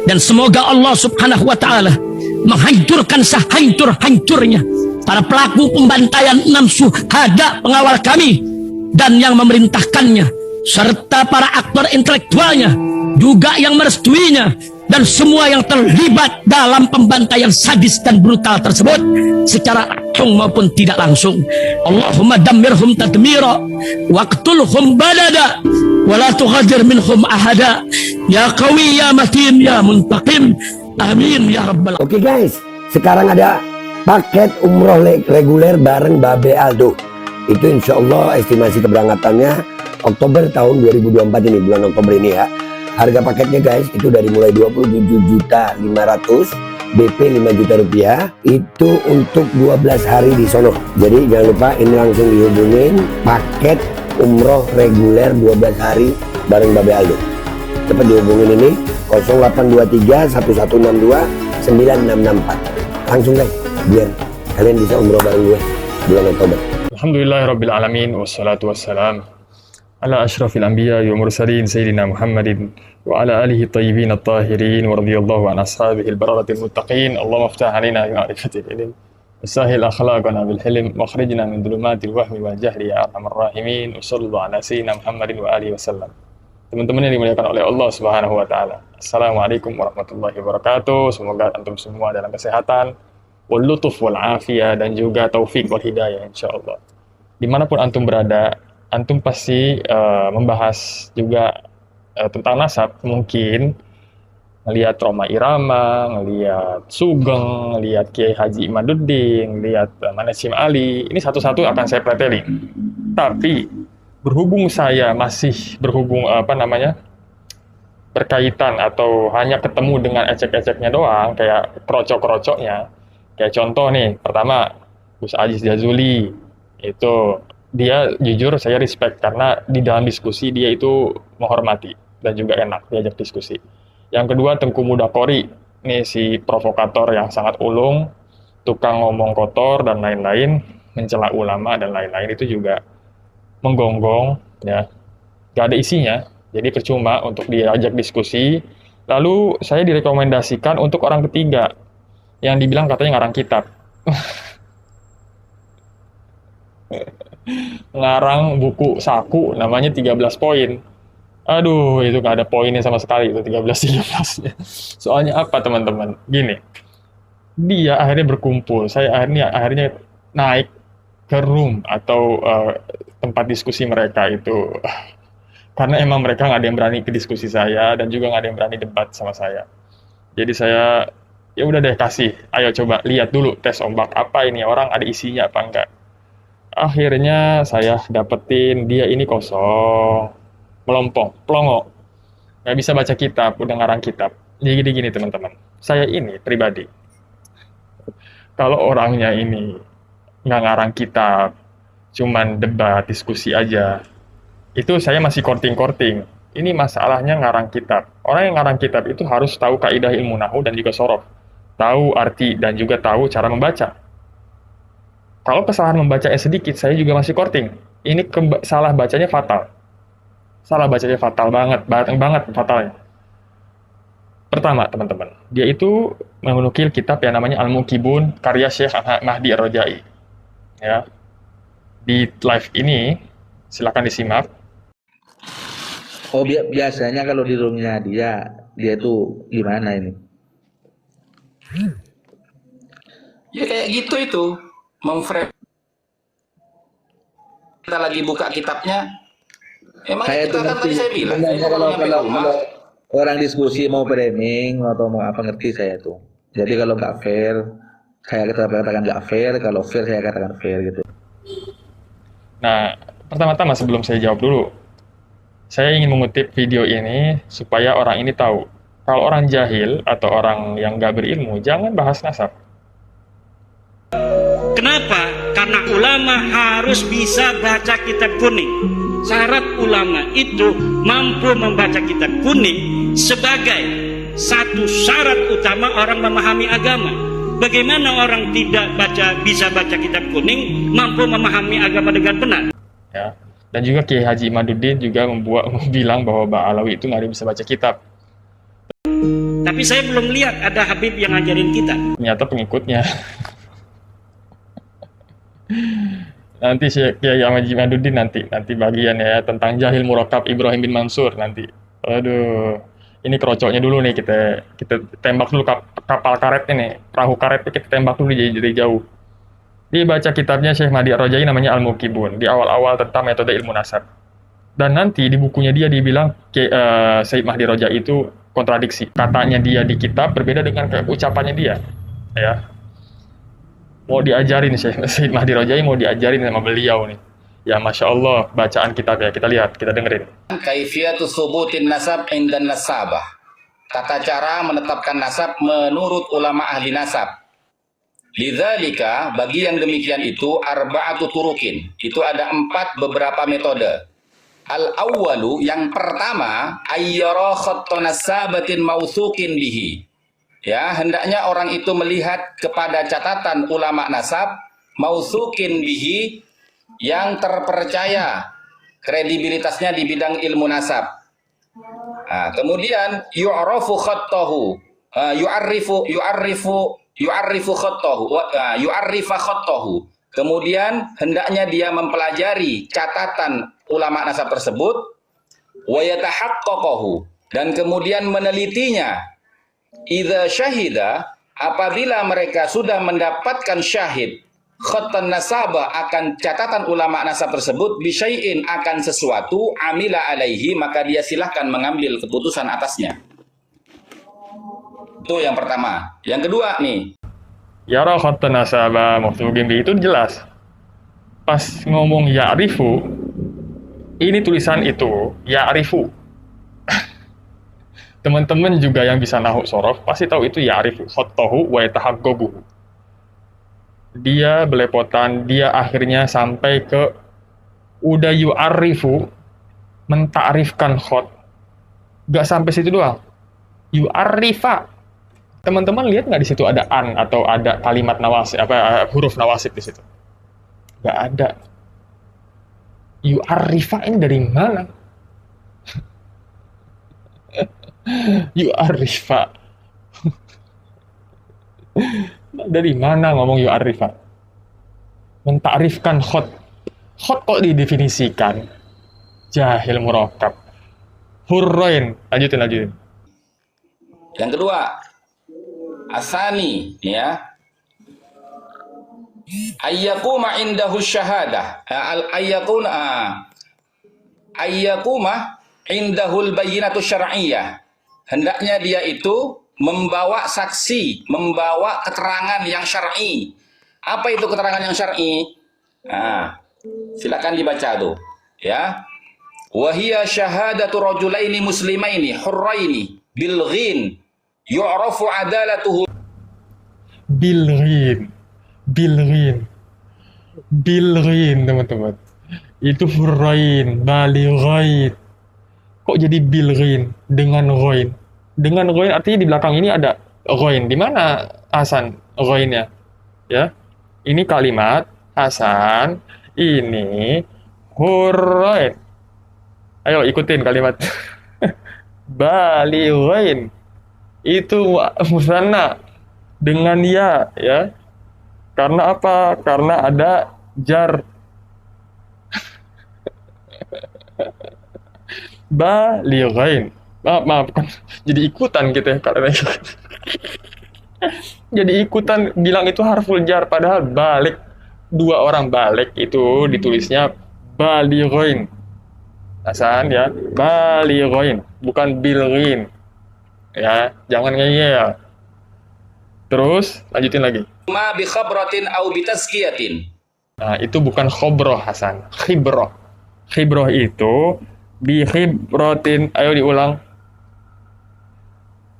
Dan semoga Allah subhanahu wa ta'ala menghancurkan sehancur-hancurnya para pelaku pembantaian 6 syuhada pengawal kami dan yang memerintahkannya, serta para aktor intelektualnya juga yang merestuinya, dan semua yang terlibat dalam pembantaian sadis dan brutal tersebut secara langsung maupun tidak langsung. Allahumma dammirhum tadmira waqtulhum balada wala tughadir minhum ahada ya qawi ya matin ya muntaqim amin ya rabbal. Oke guys, sekarang ada paket umroh reguler bareng Babe Aldo. Itu insya Allah estimasi keberangkatannya Oktober tahun 2024 ini, bulan Oktober ini ya. Harga paketnya guys itu dari mulai 27.500.000, BP 5 juta rupiah. Itu untuk 12 hari di sono. Jadi jangan lupa ini langsung dihubungin paket umroh reguler 12 hari bareng Babe Aldo. Cepat dihubungin ini 0823 1162 9664. Langsung guys, biar kalian bisa umroh bareng gue bulan Oktober. Alhamdulillahirrabbilalamin, wassalatu wassalam ala ashrafil anbiya wa mursalin sayyidina Muhammadin wa ala alihi tayyibin at-tahirin wa radiyallahu an ashabihi al-bararatil muttaqin. Allahumma aftah alaina bi ma'rifatil ilm wa sahhil akhlaqana bil hilm wa akhrijna min dhulumatil wahmi wal jahli ya arhamar rahimin. Wassallallahu ala sayyidina Muhammadin wa alihi wasallam. Teman-teman yang dimuliakan oleh Allah Subhanahu wa taala. Assalamualaikum warahmatullahi wabarakatuh. Semoga antum semua dalam kesehatan, wal lutuf wal afiyah, dan juga taufik wal hidayah insyaallah. Dimanapun antum berada, antum pasti membahas juga tentang nasab, mungkin ngelihat Roma Irama, ngelihat Sugeng, ngelihat Kiai Haji Imaduddin, ngelihat Manasim Ali. Ini satu-satu akan saya pretelin. Tapi berhubung saya masih berkaitan atau hanya ketemu dengan ecek-eceknya doang, kayak krocok-krocoknya. Kayak contoh nih, pertama Gus Aziz Jazuli, itu dia jujur saya respect karena di dalam diskusi dia itu menghormati dan juga enak diajak diskusi. Yang kedua Tengku Mudakori, ini si provokator yang sangat ulung, tukang ngomong kotor dan lain-lain, mencela ulama dan lain-lain, itu juga menggonggong ya, gak ada isinya, jadi percuma untuk diajak diskusi. Lalu saya direkomendasikan untuk orang ketiga yang dibilang katanya ngarang kitab. Ngarang buku saku namanya 13 poin. Aduh, itu gak ada poinnya sama sekali itu 13-13. Soalnya apa teman-teman? Gini, dia akhirnya berkumpul, saya akhirnya naik ke room atau tempat diskusi mereka itu karena emang mereka nggak ada yang berani ke diskusi saya dan juga nggak ada yang berani debat sama saya. Jadi saya ya udah deh kasih, ayo coba lihat dulu tes ombak apa ini orang ada isinya apa enggak. Akhirnya saya dapetin dia ini kosong, melompong, plongo, nggak bisa baca kitab, udah ngarang kitab. Jadi gini teman-teman, saya ini pribadi, kalau orangnya ini nggak ngarang kitab, cuman debat, diskusi aja, itu saya masih korting-korting. Ini masalahnya ngarang kitab. Orang yang ngarang kitab itu harus tahu kaidah ilmu nahwu dan juga sorof, tahu arti dan juga tahu cara membaca. Kalau kesalahan membacanya sedikit, saya juga masih korting. Ini salah bacanya fatal. Salah bacanya fatal banget fatalnya. Pertama, teman-teman, dia itu menukil kitab yang namanya Al-Muqibun, karya Syekh Mahdi Ar-Rajai. Ya. Di live ini, silakan disimak. Oh, biasanya kalau di roomnya dia itu gimana ini? Ya kayak gitu itu. Memframe kita lagi buka kitabnya, emang Saya kita kan tadi saya bilang kalau orang diskusi mau framing atau mau apa ngerti saya tuh. Jadi kalau nggak fair, saya katakan nggak fair. Kalau fair saya katakan fair gitu. Nah, pertama-tama sebelum saya jawab dulu, saya ingin mengutip video ini supaya orang ini tahu kalau orang jahil atau orang yang nggak berilmu jangan bahas nasab. Kenapa? Karena ulama harus bisa baca kitab kuning. Syarat ulama itu mampu membaca kitab kuning sebagai satu syarat utama orang memahami agama. Bagaimana orang tidak bisa baca kitab kuning mampu memahami agama dengan benar? Ya. Dan juga Kiai Haji Imaduddin juga bilang bahwa Mbak Alawi itu nggak bisa baca kitab. Tapi saya belum lihat ada Habib yang ngajarin kita. Ternyata pengikutnya. Nanti Kiai Ahmad Jimaduddin nanti bagian ya tentang Jahil Murakab Ibrahim bin Mansur nanti. Aduh, ini kerocoknya dulu nih, kita tembak dulu kapal karet ini, perahu karetnya kita tembak dulu dari jauh. Dibaca kitabnya Syekh Mahdi Ar-Rajai namanya Al-Muqibun di awal-awal tentang metode ilmu nasab. Dan nanti di bukunya dia dibilang Syekh Mahdi Ar-Rajai itu kontradiksi. Katanya dia di kitab berbeda dengan ucapannya dia. Ya. Mau diajarin Syekh Mahdi Ar-Rajai, mau diajarin sama beliau nih. Ya Masya Allah, bacaan kitabnya. Kita lihat, kita dengerin. Kaifiyatu thubutin nasab indan nasabah. Tata cara menetapkan nasab menurut ulama ahli nasab. Lidzalika, bagi yang demikian itu arba'atu turukin. Itu ada 4 beberapa metode. Al-awwalu, yang pertama, ayyara khatta nasabatin mauthuqin bihi. Ya, hendaknya orang itu melihat kepada catatan ulama nasab mauthuqin bihi yang terpercaya kredibilitasnya di bidang ilmu nasab. Nah, kemudian yu'rafu khattahu, yu'arrifu khattahu. Kemudian hendaknya dia mempelajari catatan ulama nasab tersebut, wa yatahaqqaqahu, dan kemudian menelitinya. Idza syahida, apabila mereka sudah mendapatkan syahid khattan nasabah akan catatan ulama nasab tersebut, bisyai'in akan sesuatu, amila alaihi, maka dia silahkan mengambil keputusan atasnya. Itu yang pertama. Yang kedua nih, Yara khatta nasabah mauthuqin bihi itu jelas. Pas ngomong ya'rifu, ini tulisan itu ya'rifu. Teman-teman juga yang bisa nahwu sorof pasti tahu itu ya'rifu khattahu wa yatahaqqaquhu. Dia belepotan, dia akhirnya sampai ke udah yu'arrifu, mentakrifkan khot. Gak sampai situ doang. Yu'arrifa. Teman-teman lihat nggak di situ ada an atau ada kalimat nawasib, huruf nawasib di situ? Nggak ada. Yu'arrifa ini dari mana? Yu'arrifa. Dari mana ngomong yu'arrifa? Mentakrifkan khot. Khot kok didefinisikan? Jahil murakab. Hurrain. Lanjutin. yang kedua, asani, ya, ayyakuma indahu syahadah, ayyakuma indahul bayyinatu syar'iyyah. Hendaknya dia itu membawa saksi, membawa keterangan yang syar'i. Apa itu keterangan yang syar'i? Nah, silakan dibaca tuh, ya. Wahia syahadatu rajulaini muslimaini hurraini bilghin yu'rafu adalatuhu. Bilghin, teman-teman. Itu hurrain, balighain. Kok jadi bilghin dengan ghain? Dengan ghain artinya di belakang ini ada ghain. Di mana Hasan ghainnya? Ya. Ini kalimat Hasan, ini hurrain. Ayo ikutin kalimat. Balighain. Itu musanna dengan ya. Karena apa? Karena ada jar. Balighain. Maafkan. Jadi ikutan gitu ya karena jadi ikutan bilang itu harful jar padahal balik. 2 orang balik itu ditulisnya balighain. Hasan ya, balighain, bukan bilghin. Ya, jangan ngeyel. Terus lanjutin lagi. Ma bi khabratin au bi tazkiyatin. Nah, itu bukan khobroh Hasan, khibroh. Khibroh itu bi khibratin, ayo diulang.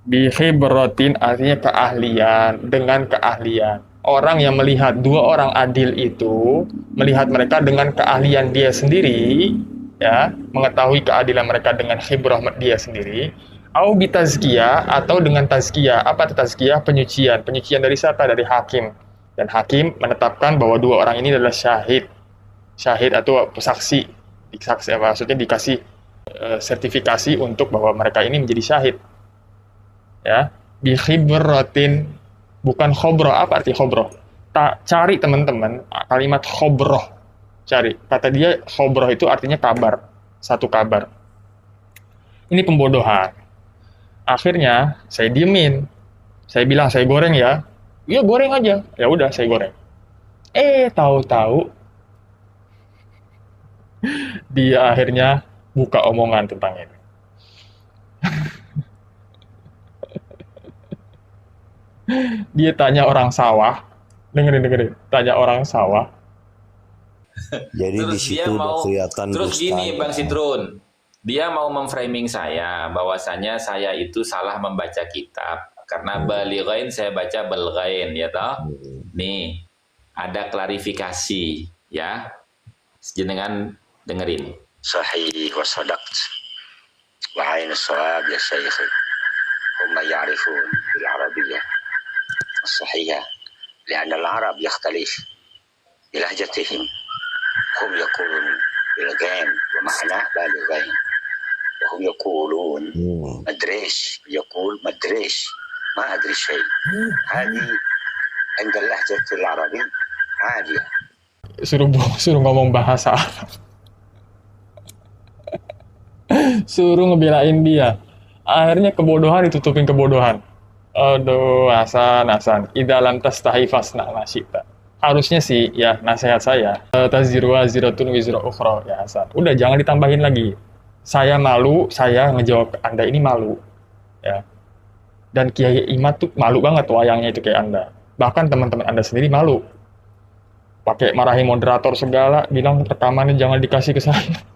Bi khibratin artinya keahlian, dengan keahlian. Orang yang melihat 2 orang adil itu, melihat mereka dengan keahlian dia sendiri, ya, mengetahui keadilan mereka dengan khibrah dia sendiri. Au bi tazkiyah, atau dengan tazkiyah. Apa itu tazkiyah? Penyucian. Penyucian dari siapa? Dari hakim. Dan hakim menetapkan bahwa 2 orang ini adalah syahid. Syahid atau saksi. Saksi maksudnya dikasih sertifikasi untuk bahwa mereka ini menjadi syahid. Ya, bi khibratin, bukan khobroh. Apa arti khobroh? Cari teman-teman kalimat khobroh. Cari. Kata dia khobroh itu artinya kabar, satu kabar. Ini pembodohan. Akhirnya saya diemin. Saya bilang saya goreng ya. Iya goreng aja. Ya udah saya goreng. Tahu-tahu dia akhirnya buka omongan tentang ini. Dia tanya orang sawah, dengerin, tanya orang sawah. Jadi di Terus dia situ udah mau, kelihatan terus gini dustanya. Bang Sitrun, dia mau memframing saya bahwasanya saya itu salah membaca kitab karena balighain saya baca balghain, ya toh. Nih ada klarifikasi ya, jenengan dengerin. صحيح وصدقت وعين الصواب يا شيخ هم يعرفون بالعربية الصحيحة لأن العرب يختلف بلهجتهم هم يقولون بالغين ومعناه بالغين وهم يقولون مدريش يقول مدريش ما أدري شيء هذه عند اللهجة العربية عادية. Suruh ngomong bahasa Arab. Suruh ngebelain dia. Akhirnya kebodohan ditutupin kebodohan. Aduh, Hasan. Idalam tastahi fasna masyita. Harusnya sih, ya nasihat saya. Taziru waziratun wizra ukhra, ya Hasan. Udah, jangan ditambahin lagi. Saya malu, saya ngejawab ke Anda ini malu. Ya. Dan Kiai Imad tuh malu banget wayangnya itu kayak Anda. Bahkan teman-teman Anda sendiri malu. Pakai marahin moderator segala, bilang rekamannya jangan dikasih ke saya.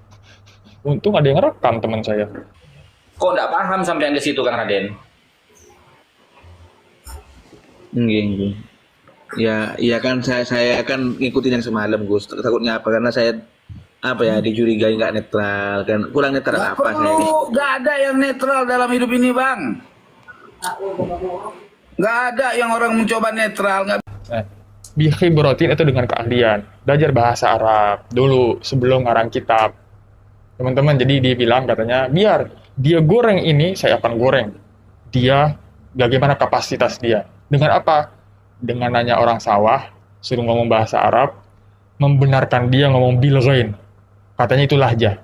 Untung ada yang rekam teman saya. Kok nggak paham sampai ke situ Kang Raden? Enggak. Ya kan saya kan ngikutin yang semalam Gus. Takutnya apa? Karena saya dicurigai nggak netral kan. Kurang netral Nggak apa saya ini? nggak ada yang netral dalam hidup ini Bang. Nggak ada yang orang mencoba netral. Bikhibratin itu dengan keahlian. Belajar bahasa Arab dulu sebelum ngarang kitab. Teman-teman, jadi dia bilang katanya, biar dia goreng ini, saya akan goreng. Dia, bagaimana kapasitas dia. Dengan apa? Dengan nanya orang sawah, suruh ngomong bahasa Arab, membenarkan dia ngomong bilghain. Katanya itu lahjah.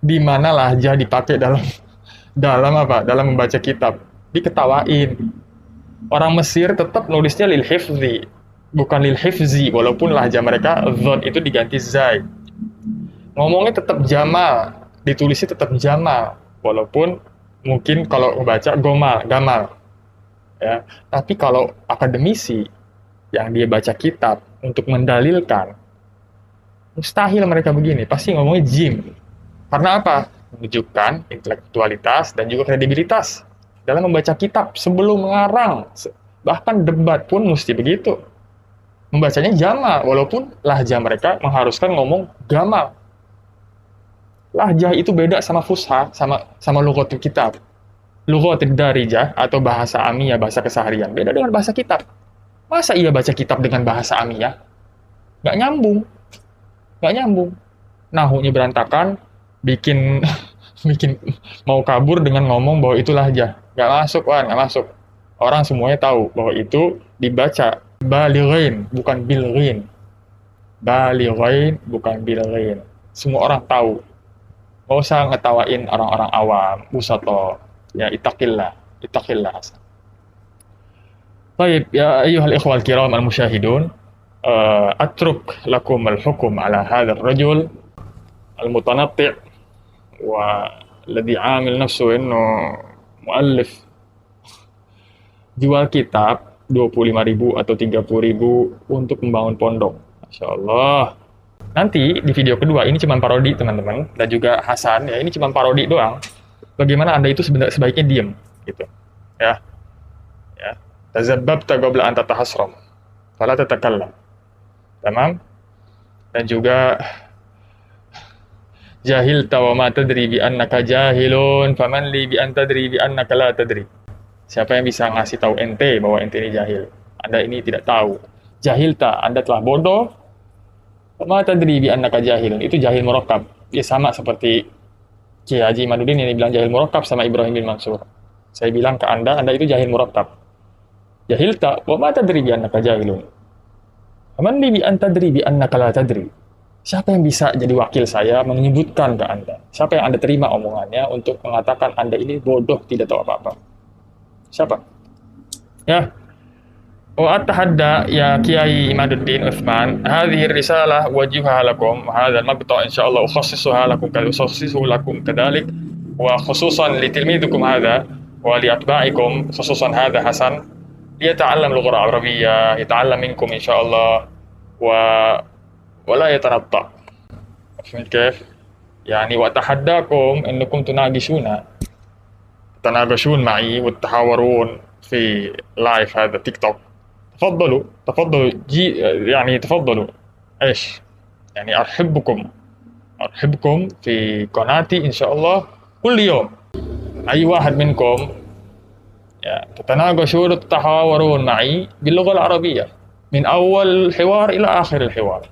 Di mana lahjah dipakai dalam apa? Dalam membaca kitab. Diketawain. Orang Mesir tetap nulisnya lil hifzi, bukan lil hifzi, walaupun lahjah mereka dhad itu diganti zai. Ngomongnya tetap jamal, ditulisnya tetap jamal, walaupun mungkin kalau membaca gamal. Ya, tapi kalau akademisi yang dia baca kitab untuk mendalilkan, mustahil mereka begini, pasti ngomongnya jim. Karena apa? Menunjukkan intelektualitas dan juga kredibilitas dalam membaca kitab sebelum mengarang. Bahkan debat pun mesti begitu. Membacanya jamal, walaupun lahjah mereka mengharuskan ngomong gamal. Lahjah itu beda sama fusha, sama lughatul kitab. Lughatul darijah atau bahasa amiyah, bahasa keseharian, beda dengan bahasa kitab. Masa iya baca kitab dengan bahasa amiyah? Nggak nyambung. Nahunya berantakan, bikin mau kabur dengan ngomong bahwa itu lahjah. Nggak masuk. Orang semuanya tahu bahwa itu dibaca balighain, bukan bilghain. Balighain, bukan bilghain. Semua orang tahu. Nggak usah ngetawain orang-orang awam, busato. Ya, ittaqillah. Baik, ya ayyuhal ikhwal kiram al-musyahidun, atruk lakum al-hukum ala hadha ar-rajul al-mutanatti' wa alladhi 'amil nafsu innu muallif, jual kitab 25.000 atau 30.000 untuk membangun pondok. Masya Allah. Nanti di video kedua, ini cuma parodi teman-teman, dan juga Hasan, ya ini cuma parodi doang. Bagaimana Anda itu sebaiknya diem, gitu. Ya. Tazabbabta qabla an tatahasram. Fala tatakallam. Tamam? Dan juga jahilta wa ma tadri bi annaka jahilun faman li bi an tadri bi annaka la tadri. Siapa yang bisa ngasih tahu ente bahwa ente ini jahil? Anda ini tidak tahu. Jahilta, Anda telah bodoh. Ma tadri bi annaka jahilun, itu jahil murakkab. Dia sama seperti Kiai Haji Imaduddin ini bilang jahil murakkab sama Ibrahim bin Mansur. Saya bilang ke Anda itu jahil murakkab. Jahilta wa ma tadri bi annaka jahilun. Faman li bi an tadri bi annaka la tadri. Siapa yang bisa jadi wakil saya menyebutkan ke Anda? Siapa yang Anda terima omongannya untuk mengatakan Anda ini bodoh, tidak tahu apa-apa? Siapa? Ya. Wa atahadda ya Kiai Imaduddin Utsman, hadhihi risalah wajihuha lakum, hadha al-maqta' insyaallah ukhassisuha lakum kadhalik wa khususan li tilmidikum hadha wa li atba'ikum khususan hadha Hasan liyata'allam al-lugha al-arabiyyah, yata'allam minkum insyaallah wa la yatanatta. Fahim kayf? Yani wa tahaddakum innakum tunagishun ma'i wa tahawarun fi live hadha TikTok. تفضلوا يعني تفضلوا ايش يعني ارحبكم في قناتي ان شاء الله كل يوم. اي واحد منكم تتناقشون وتتحاورون معي باللغة العربية من اول الحوار الى اخر الحوار.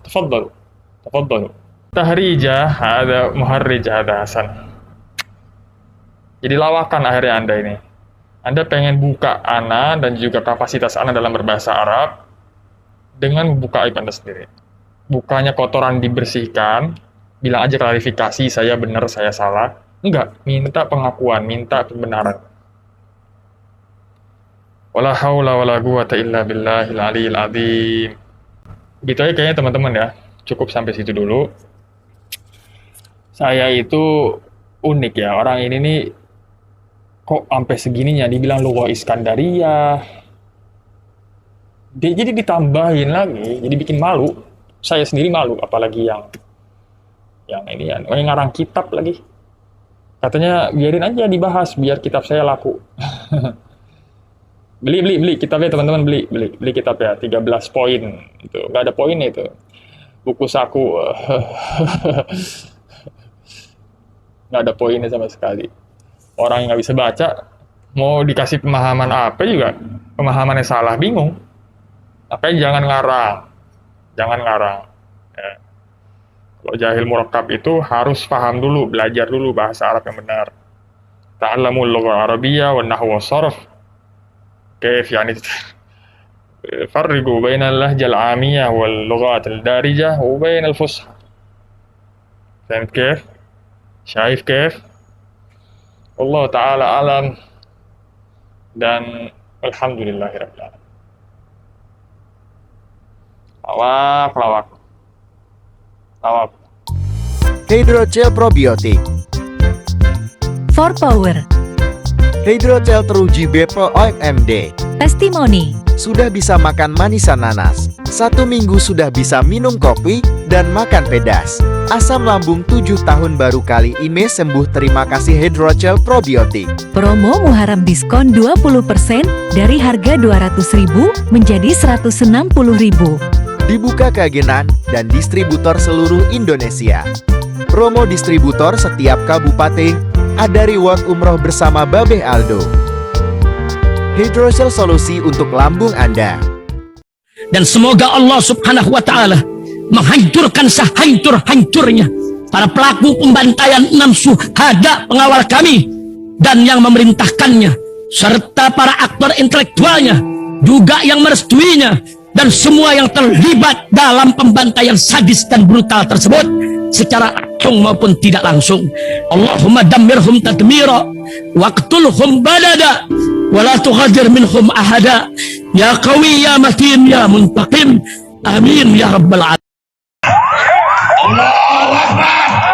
تفضلوا. تهريجة هذا مهرج هذا حسن. Jadi lawakan akhirnya Anda ini. Anda pengen buka Ana dan juga kapasitas Ana dalam berbahasa Arab dengan membuka aib Anda sendiri. Bukannya kotoran dibersihkan, bilang aja klarifikasi, saya benar, saya salah. Enggak, minta pengakuan, minta pembenaran. Wala haula wala quwata illa billahil aliyil azim. Gitu aja kayaknya teman-teman ya. Cukup sampai situ dulu. Saya itu unik ya, orang ini nih kok sampai segininya dibilang lugha Iskandariyah. Jadi ditambahin lagi, jadi bikin malu. Saya sendiri malu, apalagi yang ini yang ngarang kitab lagi. Katanya biarin aja dibahas biar kitab saya laku. beli kitabnya teman-teman, beli kitabnya 13 poin itu. Nggak ada poinnya itu. Buku saku. Nggak ada poinnya sama sekali. Orang yang nggak bisa baca, mau dikasih pemahaman apa juga, pemahamannya salah, bingung. Makanya jangan ngarang. Ya. Kalau jahil murakkab itu harus paham dulu, belajar dulu bahasa Arab yang benar. Ta'allamul lugha arabiyyah wa nahwa sarf. Kaif yani farriqu bainal lahjal 'amiyah wal lughat al-darijah wa bainal fusha. Fahmt kaif? Syaif kaif? Allah Ta'ala alam dan alhamdulillahirabbil alamin. Lawak. Hydrogel probiotik. For Power. Hydrogel teruji BPOM OMD. Testimoni. Sudah bisa makan manisan nanas. 1 minggu sudah bisa minum kopi dan makan pedas. Asam lambung 7 tahun baru kali ini sembuh. Terima kasih Hydrogel probiotik. Promo Muharram diskon 20% dari harga 200.000 menjadi 160.000. Dibuka ke agenan dan distributor seluruh Indonesia. Promo distributor setiap kabupaten. Ada reward umroh bersama Babeh Aldo. Hydrogel solusi untuk lambung Anda. Dan semoga Allah Subhanahu wa Ta'ala menghancurkan sehancur-hancurnya para pelaku pembantaian 6 syuhada pengawal kami dan yang memerintahkannya, serta para aktor intelektualnya juga yang merestuinya, dan semua yang terlibat dalam pembantaian sadis dan brutal tersebut secara langsung maupun tidak langsung. Allahumma dammirhum tadmira waqtulhum balada wala tughadir minhum ahada ya qawi ya matin ya muntaqim amin ya rabbal alamin. Allahu Akbar.